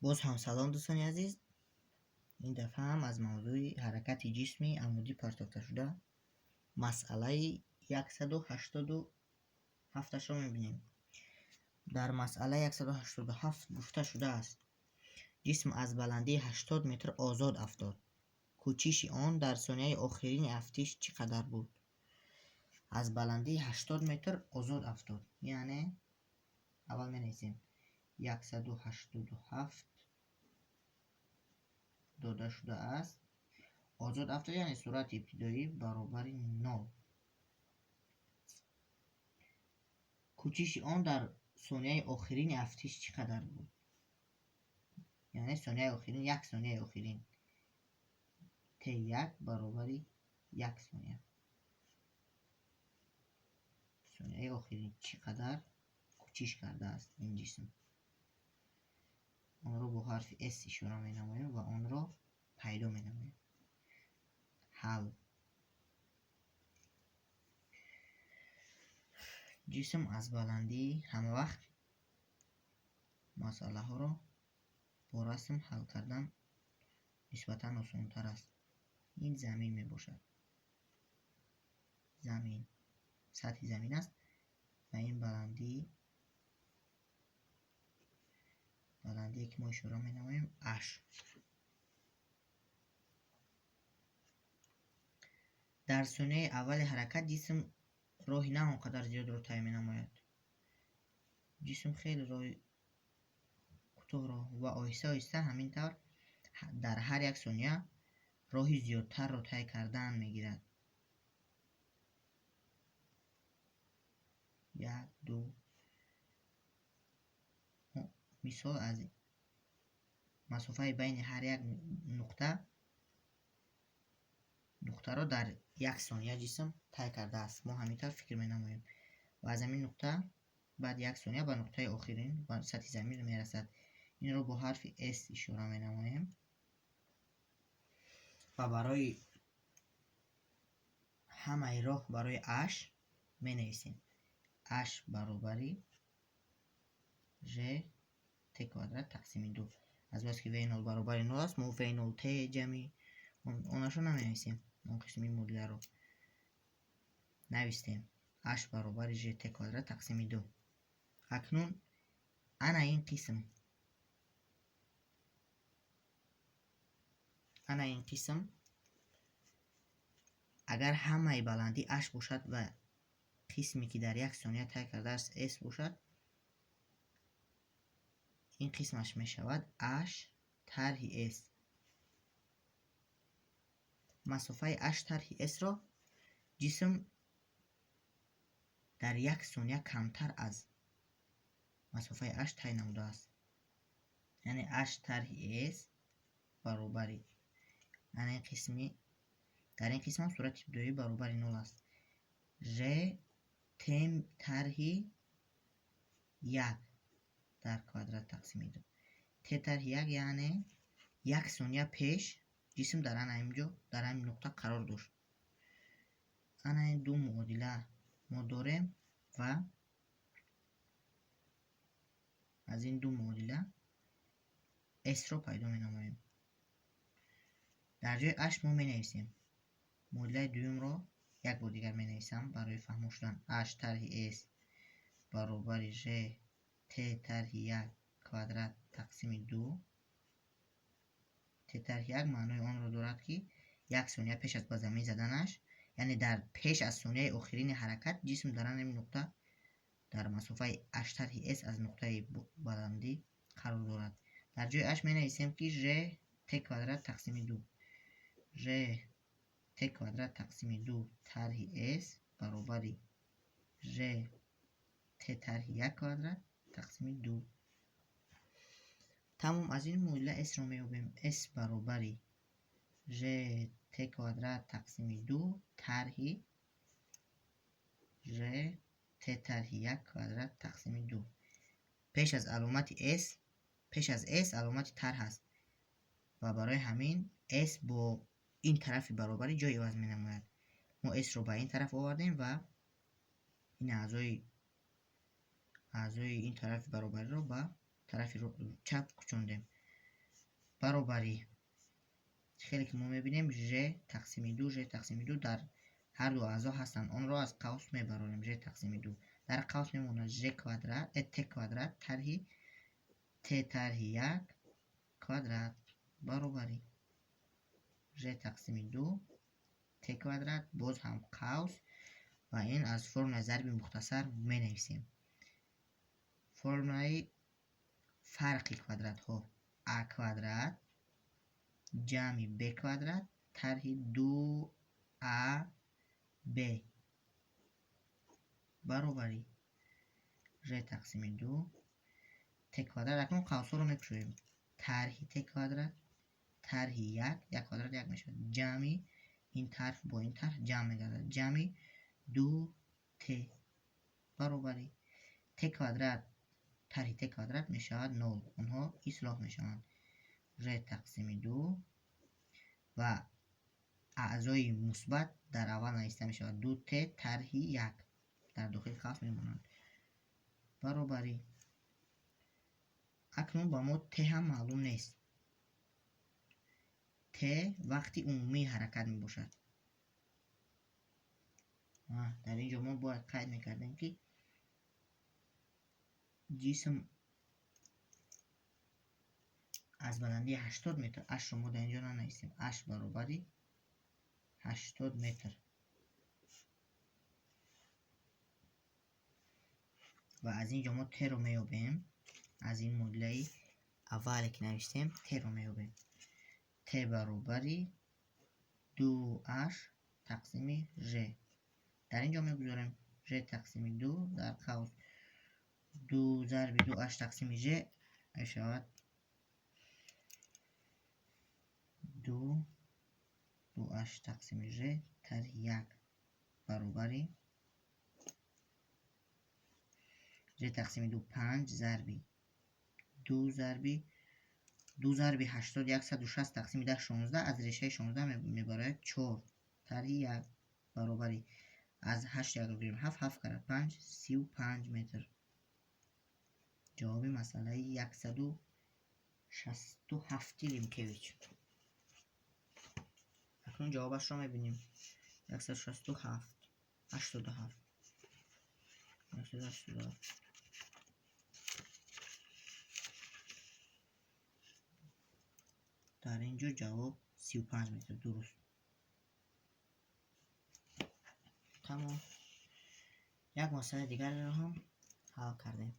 باز هم سلام دوستان عزیز. این دفعه هم از موضوع حرکت جسمی عمودی پرتافته شده مسئله 187 را میبینیم. در مسئله 187 گفته شده است جسم از بلندی 80 متر آزاد افتاد. کوچیش آن در ثانیه آخرین افتیش چقدر بود؟ از بلندی 80 متر آزاد افتاد، یعنی اول می نویسیم 187 داده شده است. آزاد افتاد یعنی سرعت ابتدایی برابر 0. کوچیش آن در ثانیه آخرین افتیش چقدر بود؟ یعنی ثانیه آخرین، یک ثانیه آخرین. T1 برابر 1 ثانیه. ثانیه آخرین چقدر کوچیش کرده است این جسم. آن را با حرف S اشاره می نماییم و آن را پیدا می نماییم. حل: جسم از بلندی، همه وقت مسئله ها را با رسم حل کردن نسبتا آسان تر است. این زمین می باشد. زمین، سطح زمین است و این بلندی که ما اشاره می نماییم H. در ثانیه اول حرکت جسم راهی نه آنقدر زیاد را طی می نماید. جسم خیلی راه کوتاه راه و آهسته آهسته همینطور در هر یک ثانیه راهی زیادتر را طی کردن می گیرد. 1 2 مثال از مسافه بین هر یک نقطه را در یک ثانیه جسم طی کرده است. ما همینطور فکر می نماییم و از همین نقطه بعد یک ثانیه به نقطه آخرین و سطح زمین می رسد. این را با حرف S اشاره می نماییم و برای همه راه برای H می نویسیم H برابری G T کوادرات تقسیم 2. از بس که V0 برابر 0 است، ما V0 T جمعی اوناشو نمی نویسیم. اون قسمی مدل رو نویسیم. H برابر G T کوادرات تقسیم 2. اکنون این قسم اگر همه بلندی H باشد و قسمی که در یک ثانیه طی کرده است S باشد، این قسمش می شود H طرح S. مسافه H طرح S را جسم در یک ثانیه کمتر از مسافه H طی نموده است. یعنی H طرح S برابری در این قسم صورت ابتدایی برابر 0 است. G تم طرح 1 در کوادرات تقسیم 2. T طرح 1 یعنی یک ثانیه پیش جسم در اینجا در این نقطه قرار داشت. این دو معادله ما داریم و از این دو معادله S را پیدا می نماییم. در جای H ما می نویسیم معادله دوم را یک بار دیگر می نویسم برای فهم شدن. H طرح S برابر G T طرح 1 کوادرات تقسیم 2. T طرح 1 معنای آن را دارد که یک ثانیه پیش از به زمین زدنش، یعنی در پیش از ثانیه آخرین حرکت جسم در این نقطه در مسافه H طرح S از نقطه بلندی قرار دارد. در جای H می نویسیم که G T کوادرات تقسیم 2. G T کوادرات تقسیم 2 طرح S برابر G T طرح 1 کوادرات تقسیم 2. تمام از این معادله S را می یابیم. S برابر G T کوادرات تقسیم 2 طرح G T طرح 1 کوادرات تقسیم 2. پیش از S علامت طرح است و برای همین S با این طرف برابری جای عوض می نماید. ما S رو به این طرف آوردیم و این اعضای این طرف برابری رو به طرف چپ کشوندیم. برابری خیلی که ما میبینیم ژ تقسیم دو ژ تقسیم دو در هر دو اعضا هستند. آن را از قوس میبرانیم. ژ تقسیم دو در قوس میموند ژ کوادرات ت کوادرات طرح ت طرح یک کوادرات برابری ژ تقسیم دو ت کوادرات باز هم قوس و این از فرم ضرب مختصر می نویسیم. فرمای فرق کوادرات ها ا کوادرات جمع ب کوادرات طرح دو ا ب برابری ژ تقسیم دو ت کوادرات. اکنون قوس رو میکشویم. طرح ت کوادرات طرح یک کوادرات یک میشه جمع این طرف با این طرف جمع میگردد جمع دو ت برابری ت کوادرات طرح ت کوادرات میشود 0. اونها اصلاح میشوند. ژ تقسیم دو و اعضای مثبت در اول نوشته میشود دو ت طرح یک در داخل قوس میمونند برابری. اکنون با ما ت هم معلوم نیست. ت وقتی عمومی حرکت می باشد. در اینجا ما باید قید میکردیم که جسم از بلندی 80 متر اش رو ما در اینجا ننویسیم. اش برابری 80 متر و از اینجا ما ت رو میابیم. از این معادله اولی که نوشتیم ت رو میابیم. ت برابری 2h تقسیم ژ. در اینجا میگذاریم ژ تقسیم 2 در قوس 2 ضرب 2h تقسیم ژ میشود 2h تقسیم ژ طرح 1 برابری ژ تقسیم 2 5 ضرب 2 ضرب 80 160 تقسیم 10 16 از ریشه 16 میبره 4 طرح 1 برابری از 8 یک رو بگیریم 7 7 کرد 5 35 متر. جواب مسئله 167 لیمکویچ. اکنون جوابش رو میبینیم 167 87 در اینجا جواب 35 متر درست. تمام. یک مسئله دیگر رو هم حل کردیم.